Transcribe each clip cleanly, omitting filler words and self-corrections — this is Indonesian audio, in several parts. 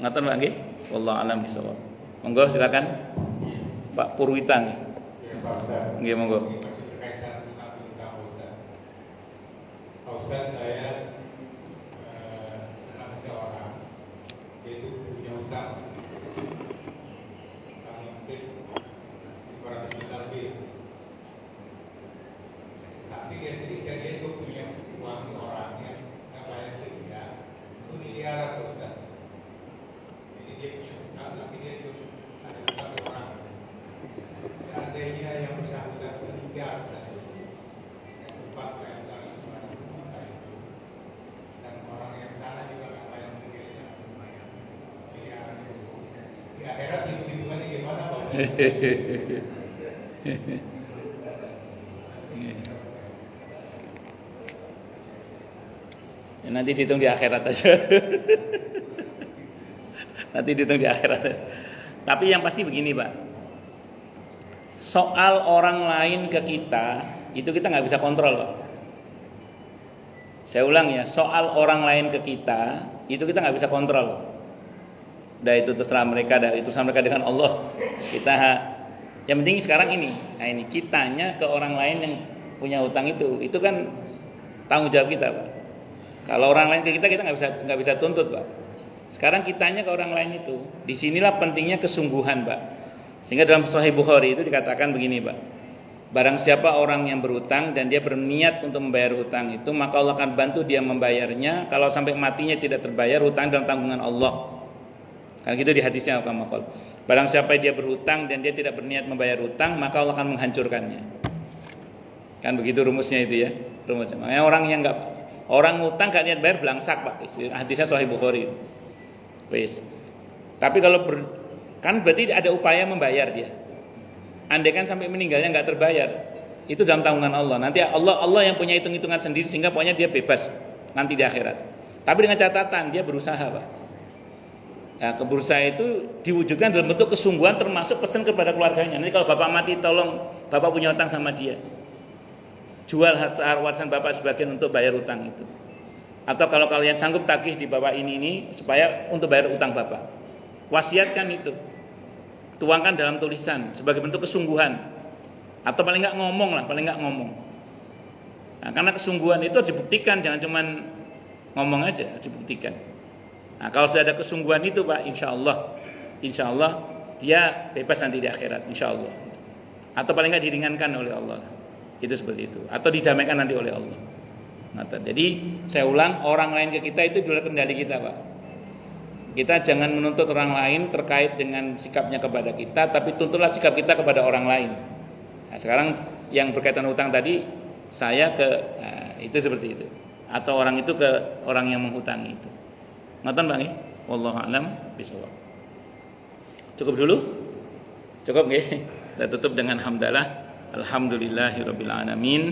Ngaten Pak nggih. Wallahu a'lam bishawab. Monggo silakan Pak Purwita nggih. Nggih monggo. Ustaz, saya pernah seorang yaitu punya utang mungkin 200 juta lebih. Pasti ketika dia itu punya uang orang yang nggak bayar ke dia, itu miliaran Ustaz. Jadi dia punya utang, tapi dia itu ada utang orang. Seandainya yang bersangkutan meninggal, sempat bayar di akhirat hitung-hitungannya gimana Pak? Ya, nanti dihitung di akhirat aja. Nanti dihitung di akhirat. Tapi yang pasti begini Pak, soal orang lain ke kita itu kita nggak bisa kontrol Pak. Saya ulang ya, soal orang lain ke kita itu kita nggak bisa kontrol. Dah itu terserah mereka, dah itu terserah mereka dengan Allah. Kita yang penting sekarang ini, nah ini kitanya ke orang lain yang punya hutang itu kan tanggung jawab kita Pak. Kalau orang lain ke kita nggak bisa tuntut Pak. Sekarang kitanya ke orang lain itu, disinilah pentingnya kesungguhan Pak. Sehingga dalam Sahih Bukhari itu dikatakan begini Pak. Barang siapa orang yang berhutang dan dia berniat untuk membayar hutang itu, maka Allah akan bantu dia membayarnya. Kalau sampai matinya tidak terbayar, hutang dalam tanggungan Allah. Kan gitu di hadisnya Al-Qamakol. Barang siapa dia berhutang dan dia tidak berniat membayar hutang, maka Allah akan menghancurkannya. Kan begitu rumusnya itu ya. Rumusnya. Makanya orang hutang gak niat bayar belangsak Pak. Hadisnya Sahih Bukhari. Wis. Tapi kalau kan berarti ada upaya membayar dia. Andai kan sampai meninggalnya nggak terbayar, itu dalam tanggungan Allah. Nanti Allah yang punya hitung-hitungan sendiri sehingga pokoknya dia bebas nanti di akhirat. Tapi dengan catatan dia berusaha Pak. Nah, berusaha itu diwujudkan dalam bentuk kesungguhan termasuk pesan kepada keluarganya. Nanti kalau bapak mati tolong bapak punya utang sama dia. Jual harta warisan bapak sebagian untuk bayar utang itu. Atau kalau kalian sanggup tagih di bapak ini supaya untuk bayar utang bapak. Wasiatkan itu. Tuangkan dalam tulisan sebagai bentuk kesungguhan. Atau paling enggak ngomong lah, paling enggak ngomong. Nah, karena kesungguhan itu harus dibuktikan, jangan cuman ngomong aja, harus dibuktikan. Nah, kalau sudah ada kesungguhan itu Pak, insya Allah dia bebas nanti di akhirat, insya Allah. Atau paling nggak diringankan oleh Allah, itu seperti itu. Atau didamaikan nanti oleh Allah. Nah, jadi saya ulang, orang lain ke kita itu adalah kendali kita Pak. Kita jangan menuntut orang lain terkait dengan sikapnya kepada kita, tapi tuntutlah sikap kita kepada orang lain. Nah, sekarang yang berkaitan utang tadi, saya itu seperti itu. Atau orang itu ke orang yang menghutangi itu. Ngoten Bang nggih? Wallahu a'lam bishawab. Cukup dulu? Cukup nggih? Kita tutup dengan hamdalah. Alhamdulillahirabbil alamin.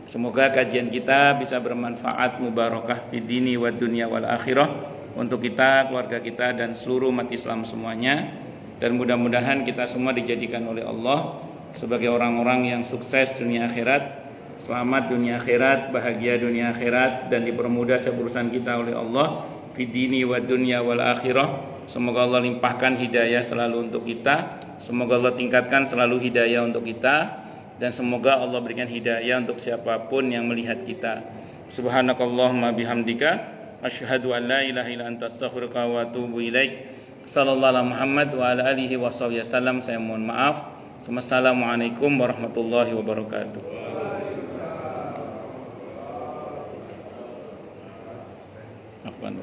Semoga kajian kita bisa bermanfaat, mubarakah fid dini wad dunya wal akhirah untuk kita, keluarga kita dan seluruh umat Islam semuanya. Dan mudah-mudahan kita semua dijadikan oleh Allah sebagai orang-orang yang sukses dunia akhirat, selamat dunia akhirat, bahagia dunia akhirat, dan dipermudah urusan kita oleh Allah fid dini wad dunya wal akhirah. Semoga Allah limpahkan hidayah selalu untuk kita. Semoga Allah tingkatkan selalu hidayah untuk kita. Dan semoga Allah berikan hidayah untuk siapapun yang melihat kita. Subhanakallahumma bihamdika asyhadu an la ilaha illa anta astaghfiruka wa atubu ilaik. Sallallahu alaihi Muhammad wa ala alihi wasallam. Saya mohon maaf. Wassalamualaikum warahmatullahi wabarakatuh. Afwan.